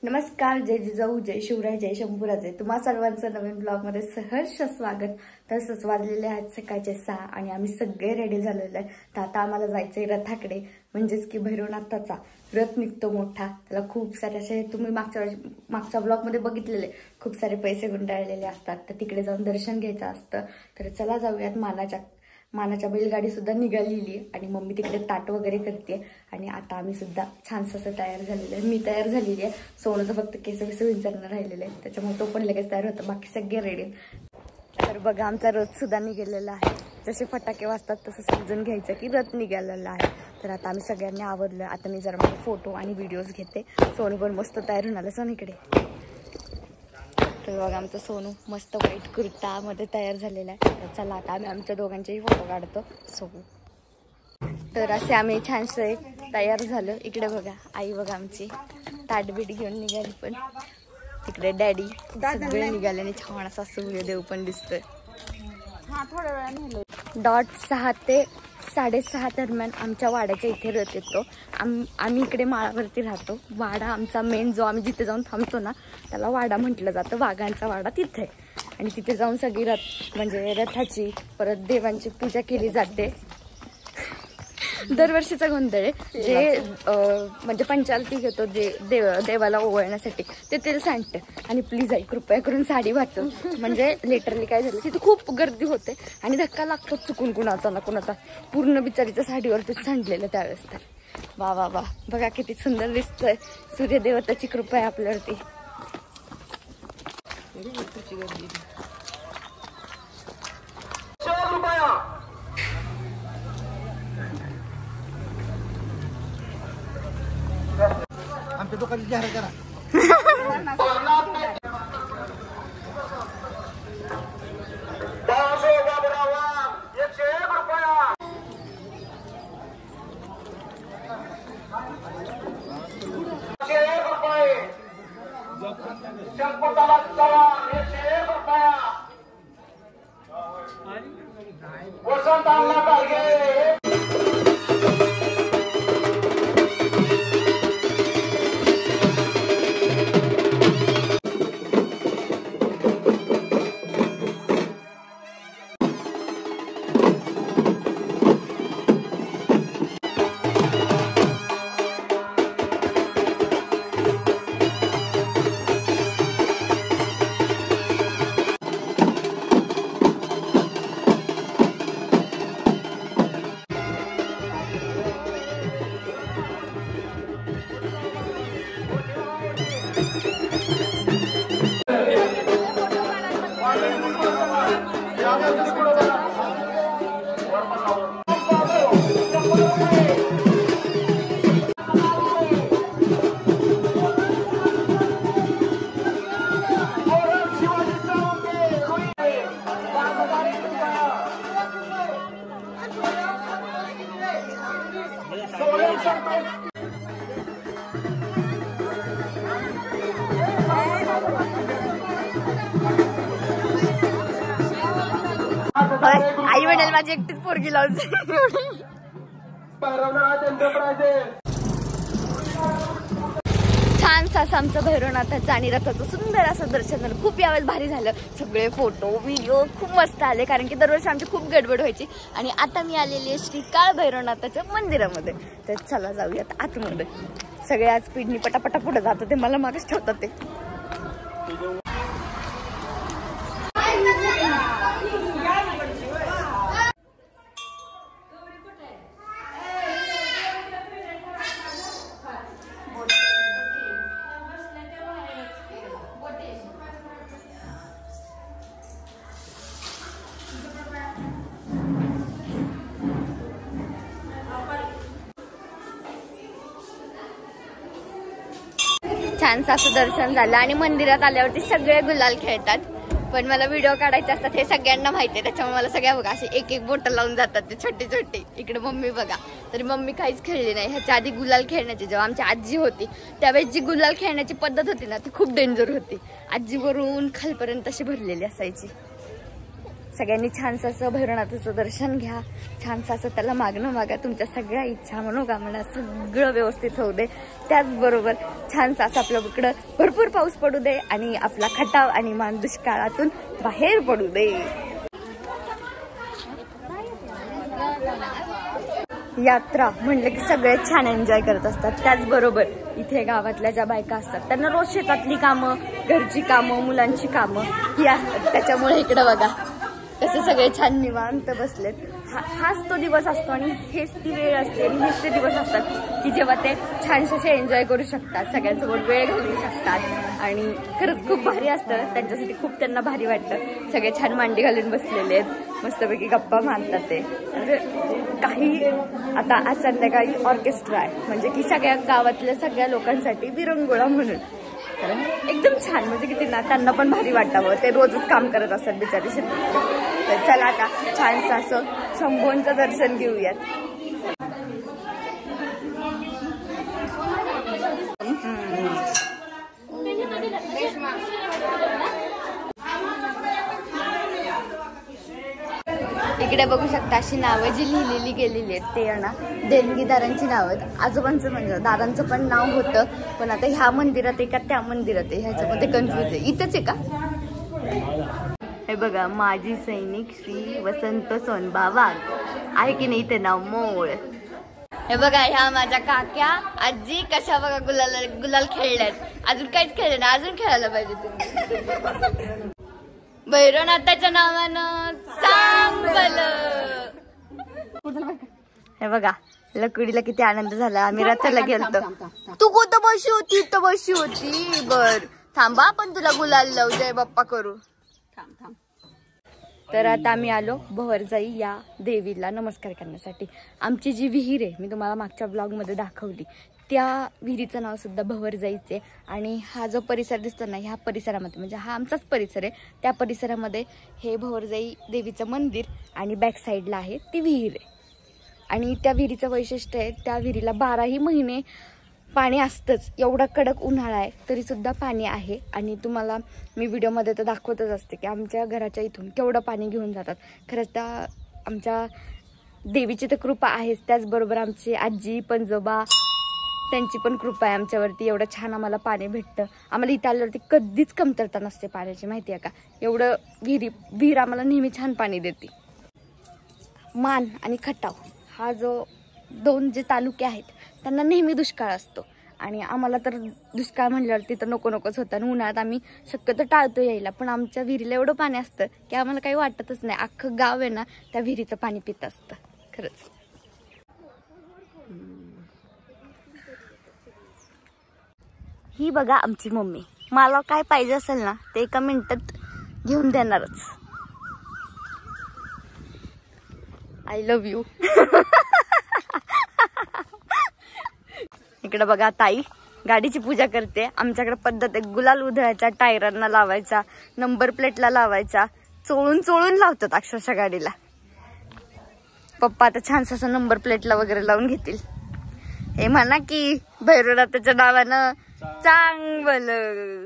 नमस्कार, जय जिजाऊ, जय शिवराय, जय शंभूराजे. तुम्हा सर्वांचं नवीन ब्लॉगमध्ये सहर्ष स्वागत. तसंच वाजलेले आहेत सकाळचे 6 आणि आम्ही सगळे रेडी झालेले आहे. तर आता आम्हाला जायचंय रथाकडे, म्हणजेच की भैरवनाथाचा रथ निघतो मोठा. त्याला खूप सारे असे तुम्ही मागच्या ब्लॉगमध्ये बघितलेले खूप सारे पैसे गुंडाळलेले असतात. तर तिकडे जाऊन दर्शन घ्यायचं असतं. तर चला जाऊयात. मानाच्या बैलगाडी सुद्धा निघालेली आणि मम्मी तिकडे ताट वगैरे करते. आणि आता आम्ही सुद्धा छानसं असं तयार झालेलं आहे. मी तयार झालेली आहे. सोनूचं फक्त केस विचारणं राहिलेलं आहे, त्याच्यामुळे तो पण लगेच तयार होतं. बाकी सगळे रेडी. तर बघा, आमचा रथ सुद्धा निघालेला आहे. जसे फटाके वाजतात तसं समजून घ्यायचं की रथ निघालेला आहे. तर आता आम्ही सगळ्यांनी आवरलं. आता मी जरा माझे फोटो आणि व्हिडिओज घेते. सोनू पण मस्त तयार होऊन आलं. सोनू इकडे. तर बघा, आमचं सोनू मस्त व्हाईट कुर्तामध्ये तयार झालेला आहे. तर चला आता आम्ही आमच्या दोघांचेही फोटो काढतो सोबत. तर असे आम्ही छानसे तयार झालो. इकडे बघा, आई बघा आमची ताटबीट घेऊन निघाली. पण तिकडे डॅडी सगळे निघाले आणि छान असा सूर्यदेव पण दिसतोय. थोड्या वेळा डॉट 6 ते 6:30 दरम्यान आमच्या वाड्याच्या इथे रथ येतो. आम्ही इकडे माळावरती राहतो. वाडा आमचा मेन, जो आम्ही जिथे जाऊन थांबतो ना, त्याला वाडा म्हटलं जातं. वाघांचा वाडा तिथे. आणि तिथे जाऊन सगळी म्हणजे रथाची परत देवांची पूजा केली जाते. दरवर्षीचा गोंधळ आहे. जे म्हणजे पंचालती घेतो देवाला ओवाळण्यासाठी ते तेल सांडते. आणि प्लीज आई, कृपया करून साडी वाचव. म्हणजे लिटरली काय झालं, तिथे खूप गर्दी होते आणि धक्का लागतो चुकून कुणाचा ना कुणाचा. पूर्ण बिचारीच्या साडीवरतीच सांडलेलं त्यावेळेस. तर वा वा वा, बघा किती सुंदर दिसतोय. सूर्यदेवताची कृपा आहे आपल्यावरती. आमच्या दुकानाची जाहिरात करा. वसंत आणला पाहिजे. आई म्हणाल माझी एकटीच पोरगी लावते. छानसा असं आमचं भैरवनाथाचं आणि रथाचं सुंदर असं दर्शन झालं. खूप यावेळेस भारी झालं. सगळे फोटो व्हिडिओ खूप मस्त आले. कारण की दरवर्षी आमची खूप गडबड व्हायची. आणि आता मी आलेली आहे श्री काळ भैरवनाथाच्या मंदिरामध्ये. तर चला जाऊयात आतमध्ये. सगळे आज स्पीडनी पटापटा पुढे जातात. ते मला मागच ठेवतात ते. छानसं असं दर्शन झालं. आणि मंदिरात आल्यावरती सगळे गुलाल खेळतात. पण मला व्हिडिओ काढायचे असतात हे सगळ्यांना माहिती आहे. त्याच्यामुळे मला सगळ्या बघा असे एक एक बोटं लावून जातात ते छोटे छोटे. इकडे मम्मी बघा, तरी मम्मी काहीच खेळली नाही. ह्याच्या आधी गुलाल खेळण्याची जेव्हा आमची आजी होती त्यावेळेस जी गुलाल खेळण्याची पद्धत होती ना, ती खूप डेंजर होती. आजी वरून खालपर्यंत अशी भरलेली असायची. सगळ्यांनी छानसं असं भैरवनाथाचं दर्शन घ्या, छानसं असं त्याला मागणं मागा, तुमच्या सगळ्या इच्छा मनोकामना सगळं व्यवस्थित होऊ दे. त्याचबरोबर छानसं असं आपल्या इकडं भरपूर पाऊस पडू दे आणि आपला खटाव आणि मान दुष्काळातून बाहेर पडू दे. यात्रा म्हणलं की सगळे छान एन्जॉय करत असतात. त्याचबरोबर इथे गावातल्या ज्या बायका असतात त्यांना रोज शेतातली कामं, घरची कामं, मुलांची कामं ही असतात. त्याच्यामुळे इकडं बघा कसे सगळे छान निवांत बसलेत. हाच तो दिवस असतो आणि हेच ती वेळ असते आणि हेच ते दिवस असतात की जेव्हा ते छानसे एन्जॉय करू शकतात, सगळ्यांसोबत वेळ घालवू शकतात आणि खरंच खूप भारी असतं. त्यांच्यासाठी खूप त्यांना भारी वाटतं. सगळे छान मांडी घालून बसलेले आहेत, मस्तपैकी गप्पा मारतात ते. म्हणजे काही आता आज संध्याकाळी ऑर्केस्ट्रा आहे, म्हणजे की सगळ्या गावातल्या सगळ्या लोकांसाठी विरंगुळा म्हणून. कारण एकदम छान, म्हणजे की त्यांना पण भारी वाटावं. ते रोजच काम करत असतात बिचारी शेतात. तर चला आता छानसं असं शंभूंचं दर्शन घेऊयात. इकडे बघू शकता अशी नावं जी लिहिलेली गेलेली आहेत ते ना देणगीदारांची नावं आहेत. आजोबांचं म्हणजे दादांचं पण नाव होतं, पण आता ह्या मंदिरात आहे का त्या मंदिरात आहे ह्याच्यामध्ये कन्फ्युज आहे. इथंच आहे का? हे बघा, माजी सैनिक श्री वसंत सोनबा वाघ आहे की नाही इथे नाव मोळ. हे बघा ह्या माझ्या काक्या आजी कशा बघा गुलाल खेळल्यात. अजून काहीच खेळलं नाही, अजून खेळायला पाहिजे तुम्ही. भैरवनाथाच्या नावानं चांगलं. हे बघा लकडीला किती आनंद झाला. आम्ही रथाला गेलतो. तू कोणतं बशी होती? इथं बशी होती. बर थांबा आपण तुला गुलाल लावू. जय बाप्पा करू. तर आता आम्ही आलो भवरजाई या देवीला नमस्कार करण्यासाठी. आमची जी विहीर आहे मी तुम्हाला मागच्या ब्लॉगमध्ये दाखवली, त्या विहिरीचं नाव सुद्धा भवरजाईचे. आणि हा जो परिसर दिसतो ना, ह्या परिसरामध्ये म्हणजे हा आमचाच परिसर आहे, त्या परिसरामध्ये हे भवरजाई देवीचं मंदिर आणि बॅक साईडला आहे ती विहीर आहे. आणि त्या विहिरीचं वैशिष्ट्य आहे, त्या विहिरीला 12ही महिने पाणी असतंच. एवढा कडक उन्हाळा आहे तरी सुद्धा पाणी आहे. आणि तुम्हाला मी व्हिडिओमध्ये तर दाखवतच असते की आमच्या घराच्या इथून केवढं पाणी घेऊन जातात. खरंच त्या आमच्या देवीची तर कृपा आहेच, त्याचबरोबर आमची आजी पंजोबा त्यांची पण कृपा आहे आमच्यावरती. एवढं छान आम्हाला पाणी भेटतं. आम्हाला इथं आल्यावरती कधीच कमतरता नसते पाण्याची, माहिती आहे का. एवढं विहीर आम्हाला नेहमी छान पाणी देते. मान आणि खटाव हा जो 2 जे तालुके आहेत त्यांना नेहमी दुष्काळ असतो. आणि आम्हाला तर दुष्काळ म्हणल्यावरती तर नकोच होतं. आणि उन्हाळ्यात आम्ही शक्यतो टाळतो यायला, पण आमच्या विहिरीला एवढं पाणी असतं की आम्हाला काही वाटतच नाही. अख्खं गाव आहे ना त्या विहिरीचं पाणी पित असतं खरंच. ही बघा आमची मम्मी. मला काय पाहिजे असेल ना ते एका मिनिटात घेऊन देणारच. I love you. इकडे बघा ताई गाडीची पूजा करते. आमच्याकडे पद्धत आहे गुलाल उधळायचा, टायरांना लावायचा, नंबर प्लेटला लावायचा. चोळून लावतात अक्षरशः गाडीला. पप्पा आता छानसा असं नंबर प्लेटला वगैरे लावून घेतील. हे म्हणा की भैरवनाथाच्या नावानं चांगलं.